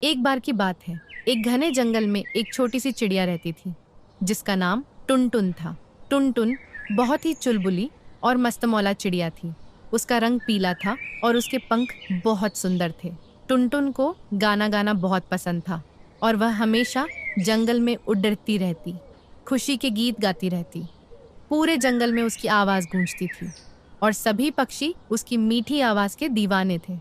एक बार की बात है, एक घने जंगल में एक छोटी सी चिड़िया रहती थी जिसका नाम टुनटुन था। टुनटुन बहुत ही चुलबुली और मस्तमौला चिड़िया थी। उसका रंग पीला था और उसके पंख बहुत सुंदर थे। टुनटुन को गाना गाना बहुत पसंद था और वह हमेशा जंगल में उड़ती रहती, खुशी के गीत गाती रहती। पूरे जंगल में उसकी आवाज़ गूंजती थी और सभी पक्षी उसकी मीठी आवाज़ के दीवाने थे।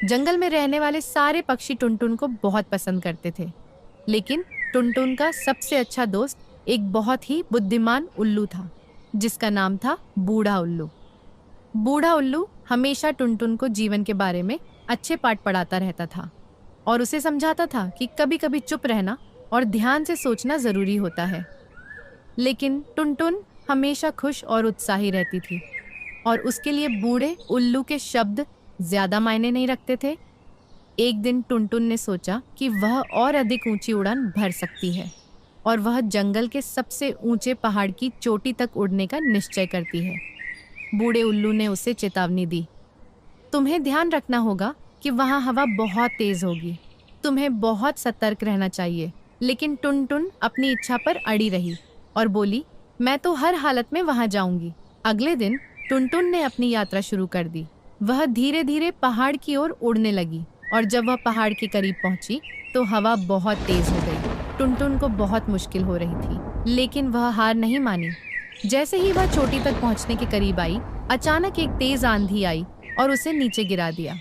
जंगल में रहने वाले सारे पक्षी टुनटुन को बहुत पसंद करते थे, लेकिन टुनटुन का सबसे अच्छा दोस्त एक बहुत ही बुद्धिमान उल्लू था जिसका नाम था बूढ़ा उल्लू। बूढ़ा उल्लू हमेशा टुनटुन को जीवन के बारे में अच्छे पाठ पढ़ाता रहता था और उसे समझाता था कि कभी कभी चुप रहना और ध्यान से सोचना जरूरी होता है। लेकिन टुनटुन हमेशा खुश और उत्साही रहती थी और उसके लिए बूढ़े उल्लू के शब्द ज्यादा मायने नहीं रखते थे। एक दिन टुनटुन ने सोचा कि वह और अधिक ऊंची उड़ान भर सकती है और वह जंगल के सबसे ऊंचे पहाड़ की चोटी तक उड़ने का निश्चय करती है। बूढ़े उल्लू ने उसे चेतावनी दी, तुम्हें ध्यान रखना होगा कि वहाँ हवा बहुत तेज होगी, तुम्हें बहुत सतर्क रहना चाहिए। लेकिन टुनटुन अपनी इच्छा पर अड़ी रही और बोली, मैं तो हर हालत में वहाँ जाऊंगी। अगले दिन टुनटुन ने अपनी यात्रा शुरू कर दी। वह धीरे धीरे पहाड़ की ओर उड़ने लगी और जब वह पहाड़ के करीब पहुंची तो हवा बहुत तेज हो गई। टुनटुन को बहुत मुश्किल हो रही थी, लेकिन वह हार नहीं मानी। जैसे ही वह चोटी तक पहुंचने के करीब आई, अचानक एक तेज आंधी आई और उसे नीचे गिरा दिया।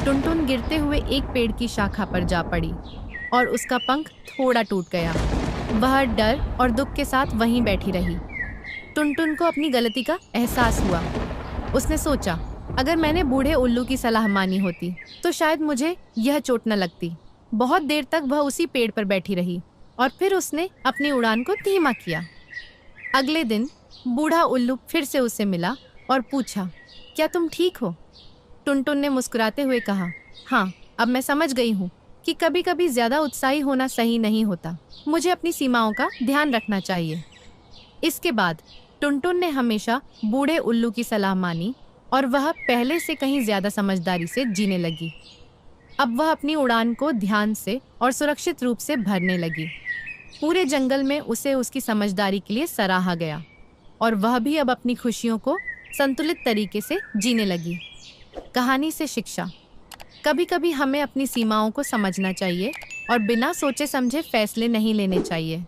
टुनटुन गिरते हुए एक पेड़ की शाखा पर जा पड़ी और उसका पंख थोड़ा टूट गया। वह डर और दुख के साथ वहीं बैठी रही। टुनटुन को अपनी गलती का एहसास हुआ। उसने सोचा, अगर मैंने बूढ़े उल्लू की सलाह मानी होती तो शायद मुझे यह चोट न लगती। बहुत देर तक वह उसी पेड़ पर बैठी रही और फिर उसने अपनी उड़ान को धीमा किया। अगले दिन बूढ़ा उल्लू फिर से उससे मिला और पूछा, क्या तुम ठीक हो? टुनटुन ने मुस्कुराते हुए कहा, हाँ, अब मैं समझ गई हूँ कि कभी कभी ज्यादा उत्साही होना सही नहीं होता। मुझे अपनी सीमाओं का ध्यान रखना चाहिए। इसके बाद टुनटुन ने हमेशा बूढ़े उल्लू की सलाह मानी और वह पहले से कहीं ज्यादा समझदारी से जीने लगी। अब वह अपनी उड़ान को ध्यान से और सुरक्षित रूप से भरने लगी। पूरे जंगल में उसे उसकी समझदारी के लिए सराहा गया और वह भी अब अपनी खुशियों को संतुलित तरीके से जीने लगी। कहानी से शिक्षा, कभी कभी हमें अपनी सीमाओं को समझना चाहिए और बिना सोचे समझे फैसले नहीं लेने चाहिए।